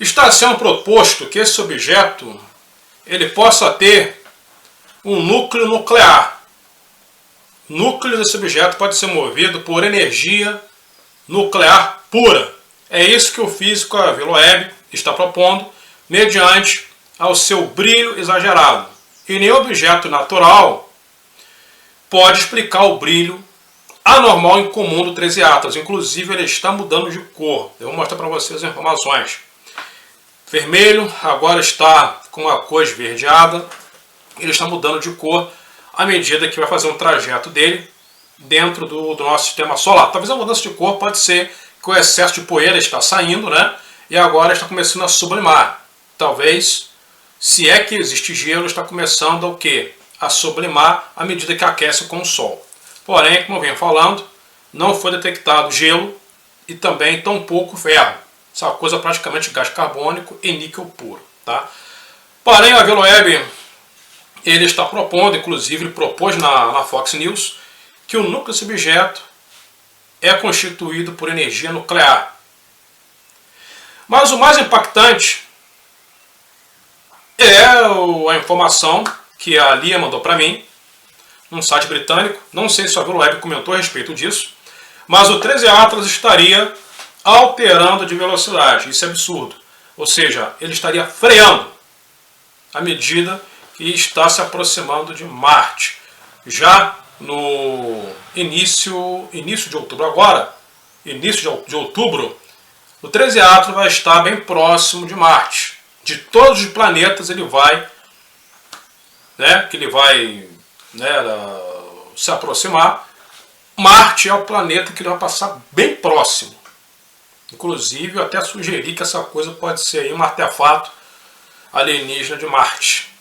Está sendo proposto que esse objeto ele possa ter um núcleo nuclear. O núcleo desse objeto pode ser movido por energia nuclear pura. É isso que o físico Aviloeb está propondo, mediante ao seu brilho exagerado. E nenhum objeto natural pode explicar o brilho anormal incomum do 13 átomos. Inclusive, ele está mudando de cor. Eu vou mostrar para vocês as informações. Vermelho, agora está com uma cor esverdeada. Ele está mudando de cor à medida que vai fazer um trajeto dele dentro do nosso sistema solar. Talvez a mudança de cor pode ser que o excesso de poeira está saindo, né? E agora está começando a sublimar. Talvez, se é que existe gelo, está começando o quê? A sublimar à medida que aquece com o Sol. Porém, como eu venho falando, não foi detectado gelo e também tampouco ferro. Essa coisa praticamente gás carbônico e níquel puro. Tá? Porém, a Aviloeb ele está propondo, inclusive ele propôs na Fox News, que o núcleo desse objeto é constituído por energia nuclear. Mas o mais impactante é a informação que a Lia mandou para mim, num site britânico. Não sei se a Aviloeb comentou a respeito disso, mas o 13 Atlas estaria alterando de velocidade. Isso é absurdo. Ou seja, ele estaria freando à medida que está se aproximando de Marte. Já no início de outubro agora, início de outubro, o 13 Atlas vai estar bem próximo de Marte. De todos os planetas ele vai, se aproximar. Marte é o planeta que ele vai passar bem próximo. Inclusive, eu até sugeri que essa coisa pode ser aí um artefato alienígena de Marte,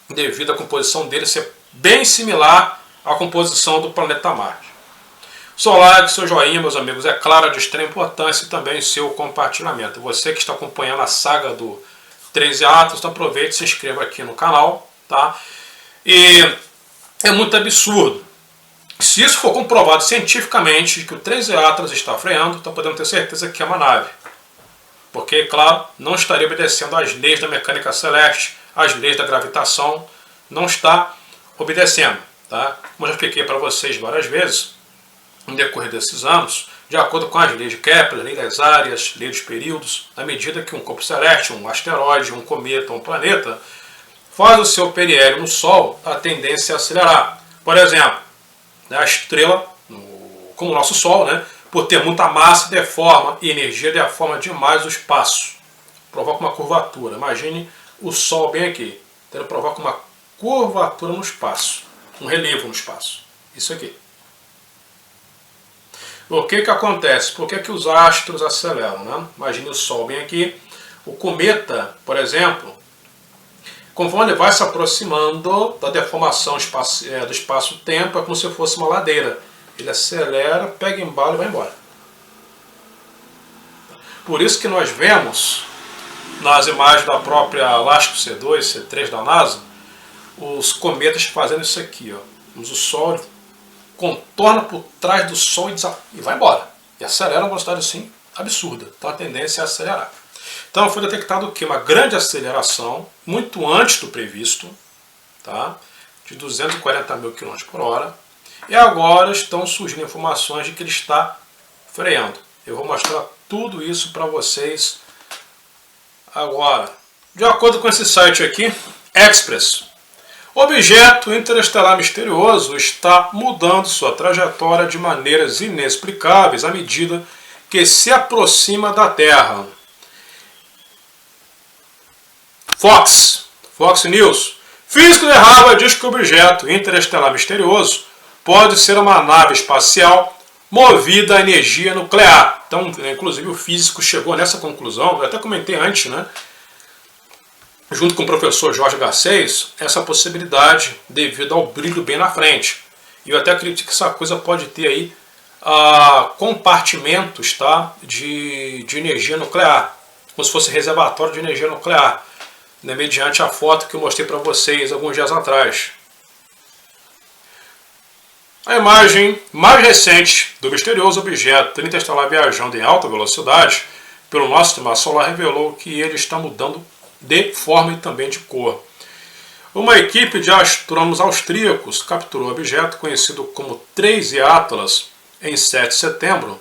devido à composição dele ser bem similar à composição do planeta Marte. Seu like, seu joinha, meus amigos, é claro, de extrema importância, e também seu compartilhamento. Você que está acompanhando a saga do 13 Atlas, então aproveite e se inscreva aqui no canal. Tá? E é muito absurdo. Se isso for comprovado cientificamente que o 13 Atlas está freando, então podemos ter certeza que é uma nave. Porque, claro, não estaria obedecendo às leis da mecânica celeste, às leis da gravitação, não está obedecendo. Tá? Como eu já expliquei para vocês várias vezes, no decorrer desses anos, de acordo com as leis de Kepler, lei das áreas, lei dos períodos, à medida que um corpo celeste, um asteroide, um cometa, um planeta, faz o seu periélio no Sol, a tendência é acelerar. Por exemplo, a estrela, como o nosso Sol, por ter muita massa, deforma, e energia deforma demais o espaço. Provoca uma curvatura. Imagine o Sol bem aqui. Então ele provoca uma curvatura no espaço, um relevo no espaço. Isso aqui. O que acontece? Por que os astros aceleram? Imagine o Sol bem aqui. O cometa, por exemplo, conforme ele vai se aproximando da deformação do espaço-tempo, é como se fosse uma ladeira. Ele acelera, pega embalo e vai embora. Por isso que nós vemos nas imagens da própria LASCO C2, C3 da NASA, os cometas fazendo isso aqui. O Sol contorna por trás do Sol e vai embora. E acelera a uma velocidade assim absurda. Então a tendência é acelerar. Então foi detectado o quê? Uma grande aceleração, muito antes do previsto, tá? De 240 mil km por hora. E agora estão surgindo informações de que ele está freando. Eu vou mostrar tudo isso para vocês agora. De acordo com esse site aqui, Express, o objeto interestelar misterioso está mudando sua trajetória de maneiras inexplicáveis à medida que se aproxima da Terra. Fox News. Físico de Harvard diz que o objeto interestelar misterioso pode ser uma nave espacial movida a energia nuclear. Então, inclusive, o físico chegou nessa conclusão. Eu até comentei antes, junto com o professor Jorge Garcês, essa possibilidade devido ao brilho bem na frente. E eu até acredito que essa coisa pode ter aí compartimentos, tá, de energia nuclear, como se fosse reservatório de energia nuclear, mediante a foto que eu mostrei para vocês alguns dias atrás. A imagem mais recente do misterioso objeto interestelar viajando em alta velocidade pelo nosso sistema solar revelou que ele está mudando de forma e também de cor. Uma equipe de astrônomos austríacos capturou o objeto conhecido como 3 Atlas em 7 de setembro,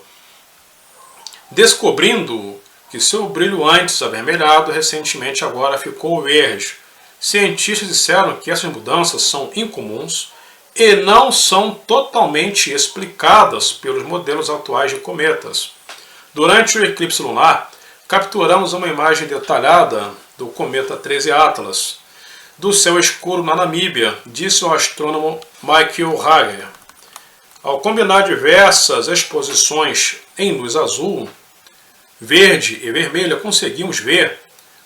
descobrindo que seu brilho antes avermelhado recentemente agora ficou verde. Cientistas disseram que essas mudanças são incomuns e não são totalmente explicadas pelos modelos atuais de cometas. Durante o eclipse lunar, capturamos uma imagem detalhada do cometa 13 Atlas do céu escuro na Namíbia, disse o astrônomo Michael Hager. Ao combinar diversas exposições em luz azul, verde e vermelha, conseguimos ver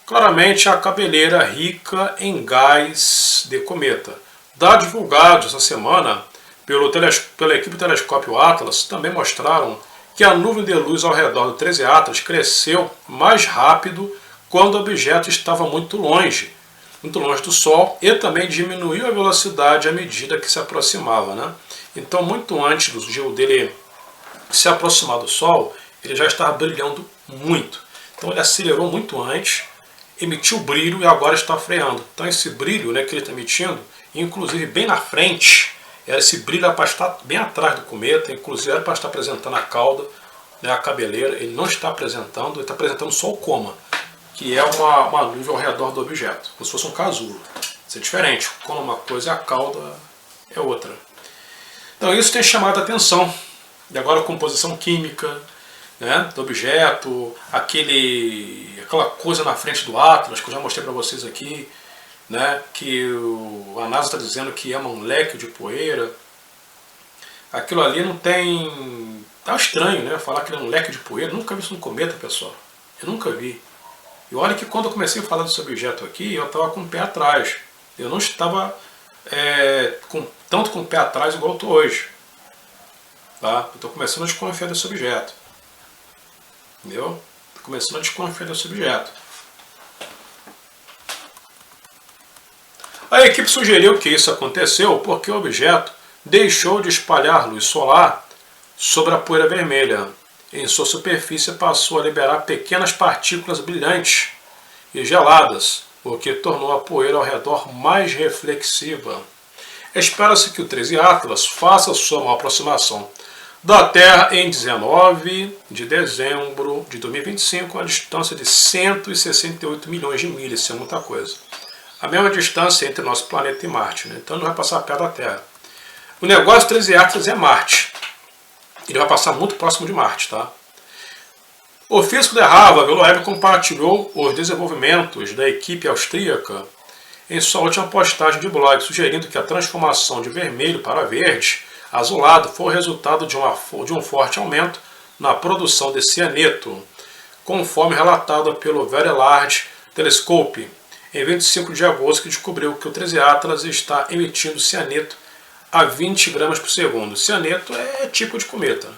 claramente a cabeleira rica em gás de cometa. Dados divulgados essa semana pela equipe do telescópio Atlas também mostraram que a nuvem de luz ao redor do 13 Atlas cresceu mais rápido quando o objeto estava muito longe do Sol, e também diminuiu a velocidade à medida que se aproximava, né? Então, muito antes do gelo dele se aproximar do Sol, ele já estava brilhando muito. Então ele acelerou muito antes, emitiu brilho e agora está freando. Então esse brilho, né, que ele está emitindo, inclusive bem na frente, esse brilho era para estar bem atrás do cometa, inclusive era para estar apresentando a cauda, né, a cabeleira. Ele não está apresentando, ele está apresentando só o coma, que é uma nuvem ao redor do objeto, como se fosse um casulo. Isso é diferente, como uma coisa é a cauda, é outra. Então isso tem chamado a atenção. E agora a composição química, né, do objeto, aquela coisa na frente do Atlas, que eu já mostrei para vocês aqui, né, que a NASA está dizendo que é um leque de poeira. Aquilo ali não tem... Tá estranho, né, falar que é um leque de poeira. Eu nunca vi isso no cometa, pessoal. Eu nunca vi. E olha que quando eu comecei a falar desse objeto aqui, eu estava com o pé atrás. Eu não estava tanto com o pé atrás igual eu estou hoje. Tá? Eu estou começando a desconfiar desse objeto. Entendeu? Estou começando a desconfiar desse objeto. A equipe sugeriu que isso aconteceu porque o objeto deixou de espalhar luz solar sobre a poeira vermelha. Em sua superfície passou a liberar pequenas partículas brilhantes e geladas, o que tornou a poeira ao redor mais reflexiva. Espera-se que o 13 Atlas faça sua maior aproximação da Terra em 19 de dezembro de 2025, a distância de 168 milhões de milhas, isso é muita coisa. A mesma distância entre nosso planeta e Marte, né? Então não vai passar perto da Terra. O negócio do 13 Atlas é Marte. Ele vai passar muito próximo de Marte, tá? O físico de Harvard, Webb, compartilhou os desenvolvimentos da equipe austríaca em sua última postagem de blog, sugerindo que a transformação de vermelho para verde azulado foi o resultado de um forte aumento na produção de cianeto, conforme relatado pelo Very Large Telescope, em 25 de agosto, que descobriu que o 13 Atlas está emitindo cianeto a 20 gramas por segundo. Cianeto é tipo de cometa.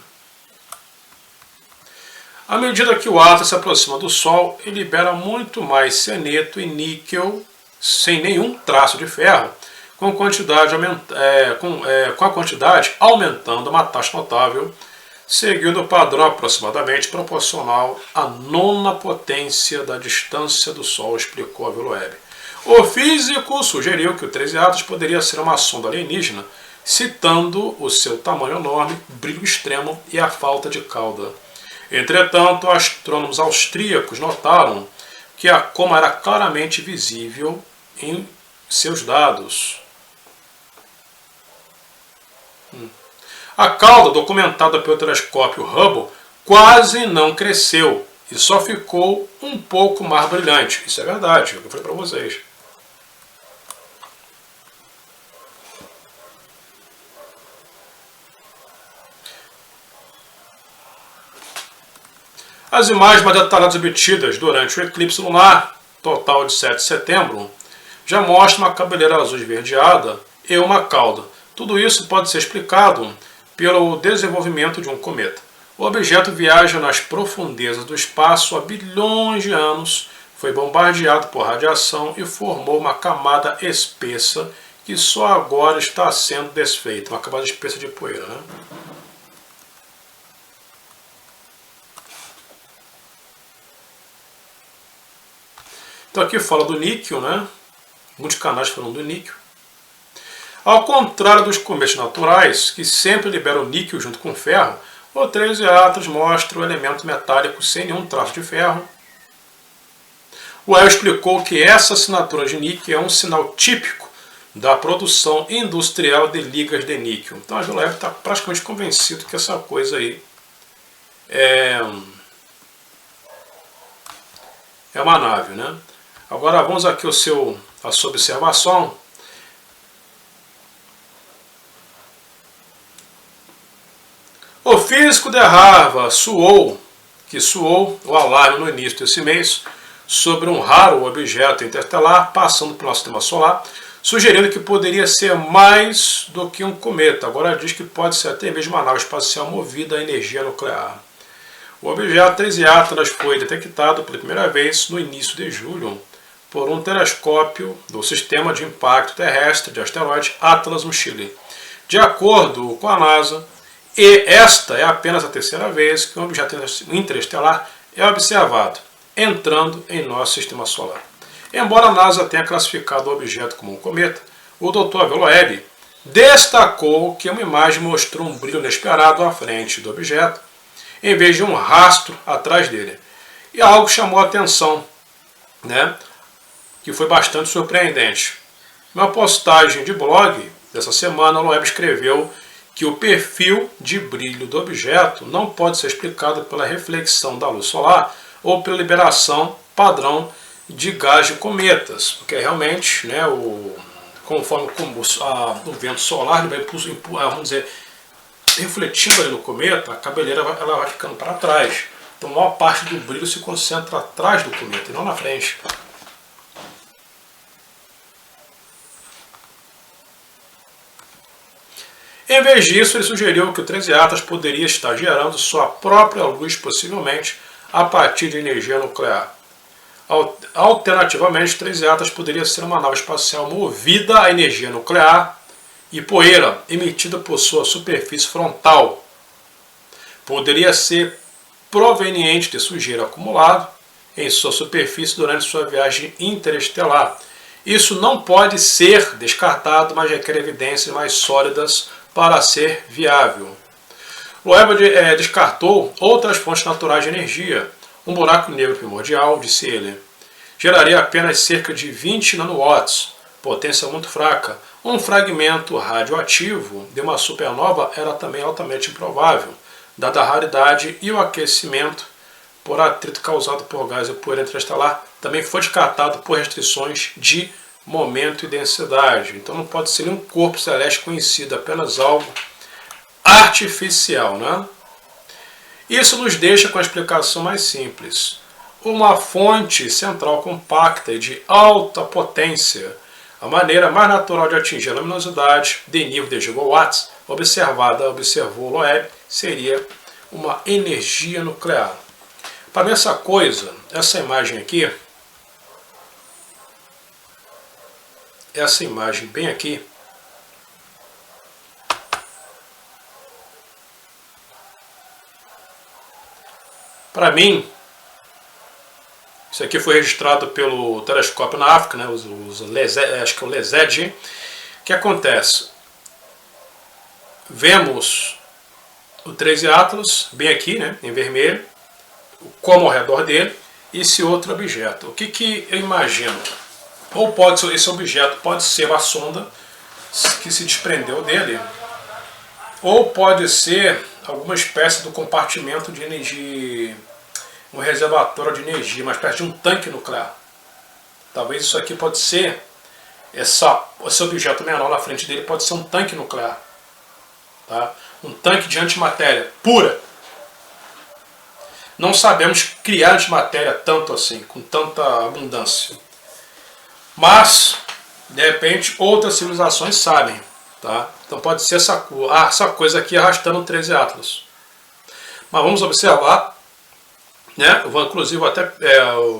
À medida que o Atlas se aproxima do Sol, ele libera muito mais cianeto e níquel, sem nenhum traço de ferro, com a quantidade aumentando uma taxa notável, seguindo o padrão aproximadamente proporcional à nona potência da distância do Sol, explicou a Webb. O físico sugeriu que o 13 Atlas poderia ser uma sonda alienígena, citando o seu tamanho enorme, brilho extremo e a falta de cauda. Entretanto, astrônomos austríacos notaram que a coma era claramente visível em seus dados. A cauda, documentada pelo telescópio Hubble, quase não cresceu e só ficou um pouco mais brilhante. Isso é verdade, é o que eu falei para vocês. As imagens mais detalhadas obtidas durante o eclipse lunar, total de 7 de setembro, já mostram uma cabeleira azul esverdeada e uma cauda. Tudo isso pode ser explicado pelo desenvolvimento de um cometa. O objeto viaja nas profundezas do espaço há bilhões de anos, foi bombardeado por radiação e formou uma camada espessa que só agora está sendo desfeita. Uma camada espessa de poeira, né? Então aqui fala do níquel, né? Muitos canais falam do níquel. Ao contrário dos cometas naturais, que sempre liberam níquel junto com ferro, o 13A mostra o elemento metálico sem nenhum traço de ferro. O Webb explicou que essa assinatura de níquel é um sinal típico da produção industrial de ligas de níquel. Então a Webb está praticamente convencido que essa coisa aí é uma nave, né? Agora vamos aqui a sua observação. O físico de Harvard soou o alarme no início desse mês sobre um raro objeto interestelar passando pelo nosso sistema solar, sugerindo que poderia ser mais do que um cometa. Agora diz que pode ser até mesmo uma nave espacial movida a energia nuclear. O objeto 13A foi detectado pela primeira vez no início de julho por um telescópio do Sistema de Impacto Terrestre de Asteroides Atlas no Chile. De acordo com a NASA, e esta é apenas a terceira vez que um objeto interestelar é observado entrando em nosso sistema solar. Embora a NASA tenha classificado o objeto como um cometa, o Dr. Webb destacou que uma imagem mostrou um brilho inesperado à frente do objeto, em vez de um rastro atrás dele. E algo chamou a atenção, né, que foi bastante surpreendente. Numa postagem de blog dessa semana, o Webb escreveu que o perfil de brilho do objeto não pode ser explicado pela reflexão da luz solar ou pela liberação padrão de gás de cometas, porque realmente, né, conforme o vento solar ele vai, vamos dizer, refletindo ali no cometa, a cabeleira ela vai ficando para trás. Então a maior parte do brilho se concentra atrás do cometa e não na frente. Em vez disso, ele sugeriu que o 13A poderia estar gerando sua própria luz, possivelmente a partir de energia nuclear. Alternativamente, o 13A poderia ser uma nave espacial movida a energia nuclear e poeira emitida por sua superfície frontal. Poderia ser proveniente de sujeira acumulada em sua superfície durante sua viagem interestelar. Isso não pode ser descartado, mas requer evidências mais sólidas para ser viável. O Webb descartou outras fontes naturais de energia. Um buraco negro primordial, disse ele, geraria apenas cerca de 20 nanowatts, potência muito fraca. Um fragmento radioativo de uma supernova era também altamente improvável, dada a raridade e o aquecimento por atrito causado por gás e poeira interestelar. Também foi descartado por restrições de momento e densidade. Então não pode ser nenhum corpo celeste conhecido, apenas algo artificial, né? Isso nos deixa com a explicação mais simples. Uma fonte central compacta e de alta potência, a maneira mais natural de atingir a luminosidade de nível de gigawatts observou Webb, seria uma energia nuclear. Para mim essa imagem aqui, essa imagem bem aqui, para mim, isso aqui foi registrado pelo telescópio na África, né, acho que é o LESED. O que acontece? Vemos o 13 Atlas, bem aqui, né, em vermelho, como ao redor dele, e esse outro objeto. O que eu imagino? Ou esse objeto pode ser uma sonda que se desprendeu dele, ou pode ser alguma espécie do compartimento de energia, um reservatório de energia, uma espécie de um tanque nuclear. Talvez isso aqui pode ser, esse objeto menor na frente dele pode ser um tanque nuclear. Tá? Um tanque de antimatéria pura. Não sabemos criar antimatéria tanto assim, com tanta abundância. Mas, de repente, outras civilizações sabem. Tá? Então pode ser essa coisa aqui arrastando o 13 Atlas. Mas vamos observar, né? Eu vou inclusive até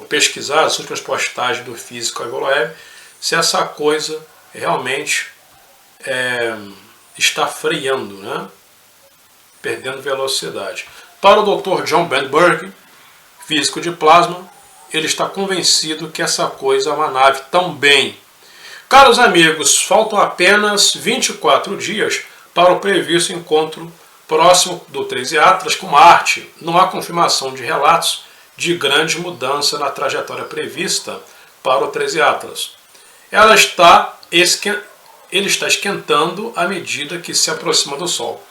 pesquisar as últimas postagens do físico Webb, se essa coisa realmente está freando, né? Perdendo velocidade. Para o Dr. John Benberg, físico de plasma, ele está convencido que essa coisa é uma nave também. Caros amigos, faltam apenas 24 dias para o previsto encontro próximo do 13 Atlas com Marte. Não há confirmação de relatos de grande mudança na trajetória prevista para o 13 Atlas. Ele está esquentando à medida que se aproxima do Sol.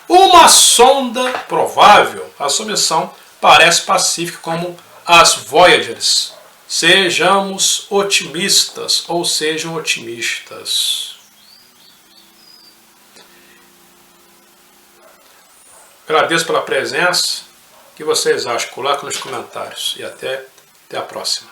Uma sonda provável, a sua missão parece pacífica como as Voyagers. Sejamos otimistas, ou sejam otimistas. Agradeço pela presença. O que vocês acham? Coloque nos comentários. E até a próxima.